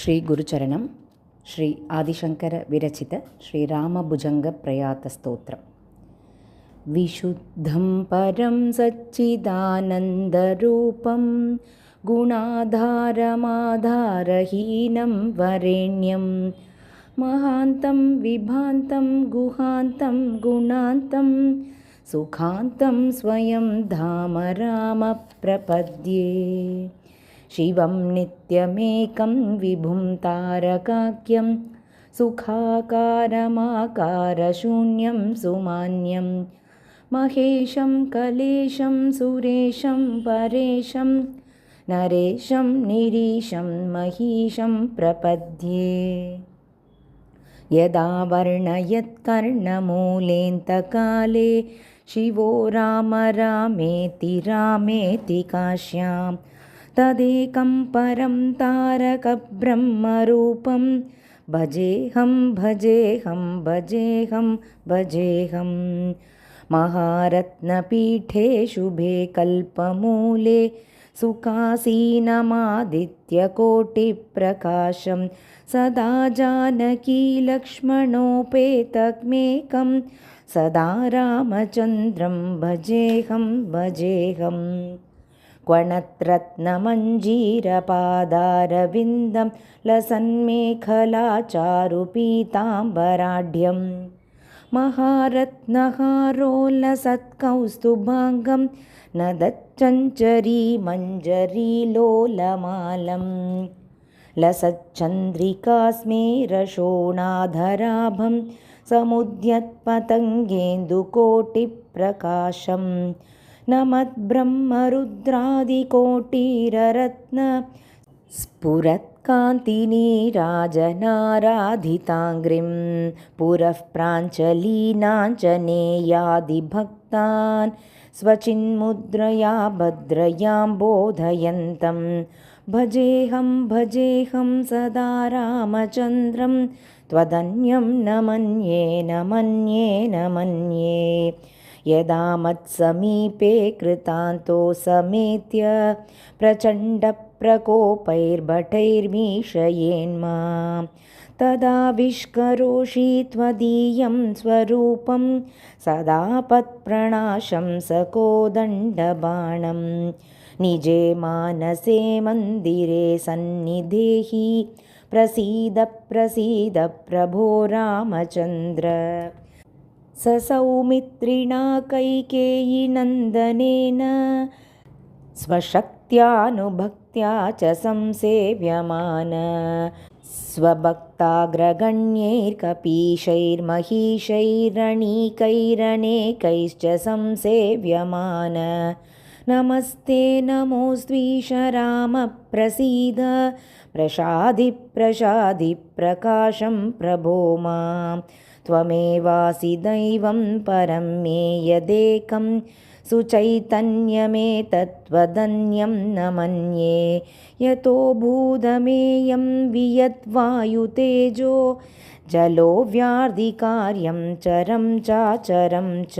శ్రీ గురుచరణం శ్రీ ఆదిశంకర విరచిత శ్రీరామభుజంగప్రయాతస్తోత్రం. విశుద్ధం పరం సచ్చిదానందరూపం గుణాధారమాధారహీనం వరేణ్యం మహాంతం విభాంతం గుహాంతం గుణాంతం సుఖాంతం స్వయం ధామ రామ ప్రపద్యే. శివం నిత్యమేకం విభుం తారకాఖ్యం సుఖాకారమాకారశూన్యం సుమాన్యం మహేశం కలేశం సురేశం పరేశం నరేశం నిరీశం మహీశం ప్రపద్యే. యదా వర్ణయత్కర్ణమూలేऽन्तకాలే శివో రామ రామేతి రామేతి కాశ్యాం తదేకం పరం తారకబ్రహ్మరూపం భజేహం భజేహం భజేహం భజేహం. మహారత్నపీఠే శుభే కల్పమూలే సుఖాసీనమాదిత్యకోటిప్రకాశం సదా జానకీలక్ష్మణోపేతమేకం సదా రామచంద్రం భజేహం భజేహం. క్వణత్రత్నమంజీరపాదారవిందం లసన్మేఖలాచారుపీతాంబరాఢ్యం మహారత్నహారోల్లసత్కౌస్తుభాంగం నదచ్చంచరీమంజరీలోలమాలం లసచ్చంద్రికాస్మేరశోణాధరాభం సముద్యత్పతంగేందుకోటిప్రకాశం నమద్బ్రహ్మరుద్రాదికోటిరరత్న స్ఫురత్కాంతినీరాజనారాధితాంగ్రిం పురః ప్రాంచలీనాంజనేయాదిభక్తాన్ స్వచిన్ముద్రయా భద్రయాం బోధయంతం భజేహం భజేహం సదా రామచంద్రం త్వదన్యం న మన్యే న మన్యే న మన్యే. యదా మత్సమీపే కృతాంతో సಮೇత్య ప్రచండప్రకోపైర్భటైర్మీషయేన్మాం తదావిష్కరోషి త్వదీయం స్వరూపం సదా పత్ప్రణాశం సకోదండబాణం. నిజే మానసే మందిరే సన్నిధేహి ప్రసీద ప్రసీద ప్రభో రామచంద్ర. స సౌమిత్రిణా కైకేయీనందనేన స్వశక్త్యానుభక్త్యా చ సంసేవ్యమాన స్వభక్తాగ్రగణ్యైర్కపీశైర్మహిషైరణీకైరనేకైశ్చ సంసేవ్యమాన. నమస్తే నమోऽస్త్వీశ రామ ప్రసీద ప్రసాది ప్రసాది ప్రకాశం ప్రభో మాం త్వమేవాసి దైవం పరం మే యదేకం సుచైతన్యమేతత్వదన్యం న మన్యే. యతో భూతమేయం వియద్వాయుతేజో జలో వ్యార్ధికార్యం చరం చాచరం చ.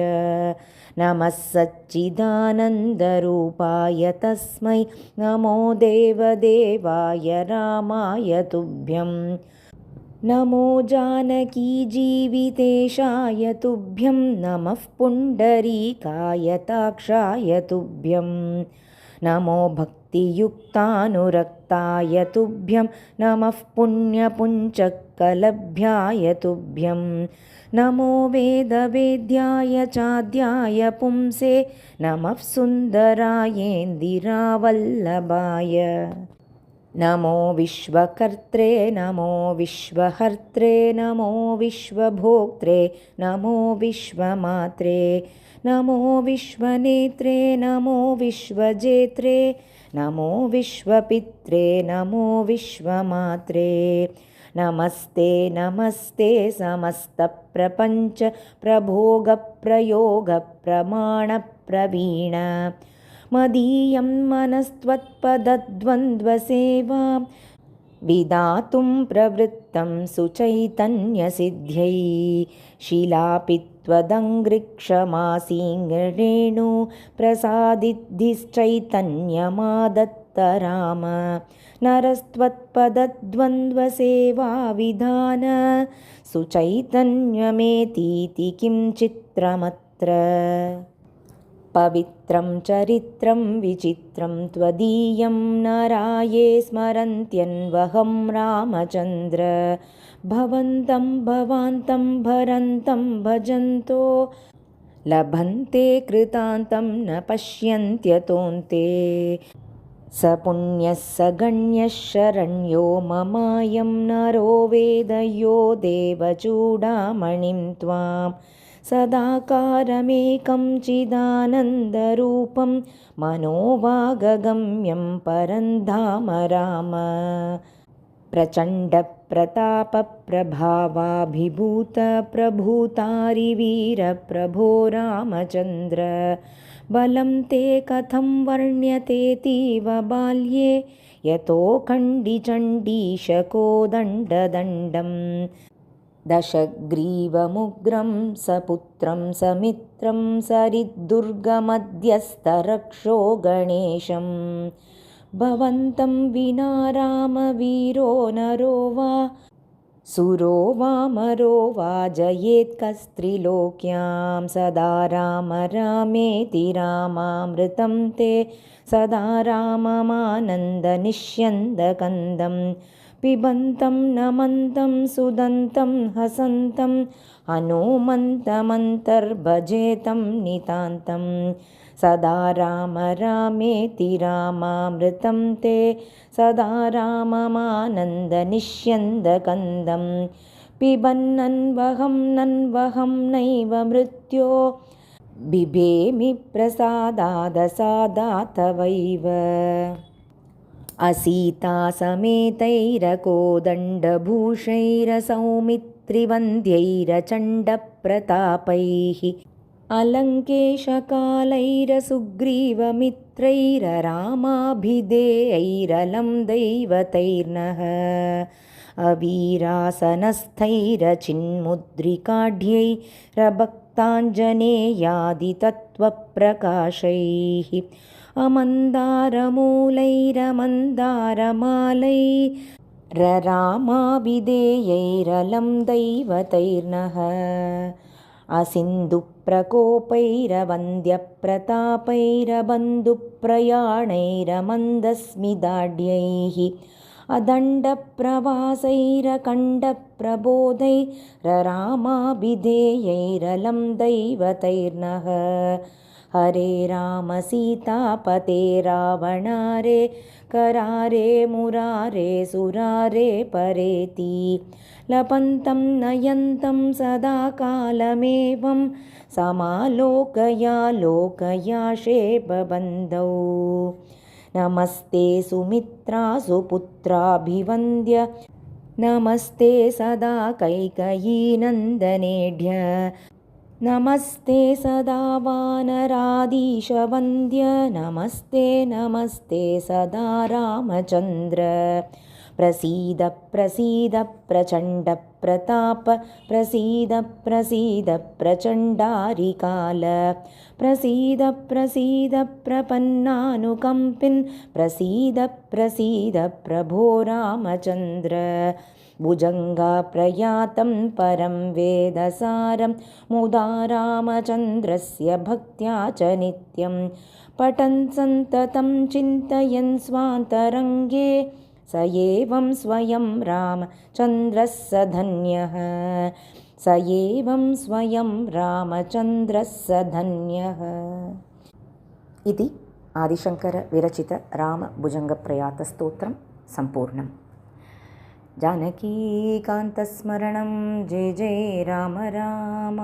నమః సచ్చిదానందరూపాయ తస్మై నమో దేవదేవాయ రామాయ తుభ్యం. నమో జానకీజీవితేశాయ తుభ్యం నమః పుండరీకాయతాక్షాయ తుభ్యం. నమో భక్తియుక్తానురక్తాయ తుభ్యం నమః పుణ్యపుంచక్కలభ్యాయ తుభ్యం. నమో వేదవేద్యాయ చాద్యాయ పుంసే నమః సుందరాయేందిరావల్లభాయ. నమో విశ్వకర్త్రే నమో విశ్వహర్త్రే నమో విశ్వభోక్త్రే నమో విశ్వమాత్రే నమో విశ్వనేత్రే నమో విశ్వజేత్రే నమో విశ్వపిత్రే నమో విశ్వమాత్రే. నమస్తే నమస్తే సమస్త ప్రపంచ ప్రభోగ ప్రయోగ ప్రమాణ ప్రవీణ. మదీయం మనస్త్వత్పదద్వంద్వసేవా విదాతుం ప్రవృత్తం సుచైతన్యసిద్ధ్యై. శిలాపి త్వదంఘ్రిక్షమాసీంగేణు ప్రసాదిద్ధిశ్చైతన్యమాదత్త राम नरस्त्वत्पदद्वन्द्वसेवाविधान सुचैतन्यमेतीति किं चित्रमत्र पवित्रं चरित्रं विचित्रं त्वदीयं नराये स्मरन्त्यन्वहं रामचन्द्र भवन्तं भवान्तं भरन्तं भजन्तो लभन्ते कृतान्तं न पश्यन्त्यतोऽन्ते स पुण्यः स गण्यः शरण्यो ममायं नरो वेदयो देवचूडामणिं त्वां सदाकारमेकं चिदानन्दरूपं मनोवागगम्यं परन्धाम राम प्रचण्डप्रतापप्रभावाभिभूतप्रभूतारिवीरप्रभो रामचन्द्र बलं ते कथं वर्ण्यतेतीव बाल्ये यतो खण्डिचण्डीशकोदण्डदण्डं दशग्रीवमुग्रं सपुत्रं समित्रं सरिद्दुर्गमध्यस्तरक्षो गणेशं भवन्तं विना रामवीरो नरो वा सुरो वामरो वा जयेत्कस्त्रिलोक्यां सदा राम रामेति रामामृतं ते सदा राममानन्दनिष्यन्दकन्दं पिबन्तं नमन्तं सुदन्तं हसन्तं हनूमन्तमन्तर्भजेतं नितान्तं सदा राम रामेति रामामृतं ते सदा राममानन्दनिष्यन्दकन्दं पिबन्नन्वहं नन्वहं नैव मृत्यो बिभेमि प्रसादादसादातवैव असीतासमेतैरकोदण्डभूषैरसौमित्रिवन्द्यैरचण्डप्रतापैः अलङ्केशकालैरसुग्रीवमित्रैररामाभिधेयैरलं दैवतैर्नः अवीरासनस्थैरचिन्मुद्रिकाढ्यैरभक्ताञ्जनेयादितत्त्वप्रकाशैः अमन्दारमूलैरमन्दारमालैररामाभिधेयैरलं दैवतैर्नः असिन्धुप्रकोपैरवन्द्यप्रतापैरबन्धुप्रयाणैरमन्दस्मिदाढ्यैः अदण्डप्रवासैरखण्डप्रबोधैररामाभिधेयैरलं दैवतैर्नः हरे राम सीतापते रावणारे करारे मुरारे सुरारे परेति लपन्तं नयन्तं सदा कालमेवं समालोकयालोकयाशेपबन्धौ नमस्ते सुमित्रा सुपुत्राभिवन्द्य नमस्ते सदा कैकयीनन्दनेढ्य नमस्ते सदा वानराधीशवन्द्य नमस्ते नमस्ते सदा रामचन्द्र प्रसीद प्रसीद प्रचण्डप्रताप प्रसीद प्रसीद प्रचण्डारिकाल प्रसीद प्रसीद प्रपन्नानुकम्पिन् प्रसीद प्रसीद प्रभो रामचन्द्र भुजङ्गाप्रयातं परं वेदसारं मुदा रामचन्द्रस्य भक्त्या च नित्यं पठन् सन्ततं चिन्तयन् स्वान्तरङ्गे स एवं स्वयं रामचन्द्रः स धन्यः स एवं स्वयं रामचन्द्रः स धन्यः इति आदिशङ्करविरचित रामभुजङ्गप्रयातस्तोत्रं सम्पूर्णम्। जानकीकान्तस्मरणं जय जय राम राम।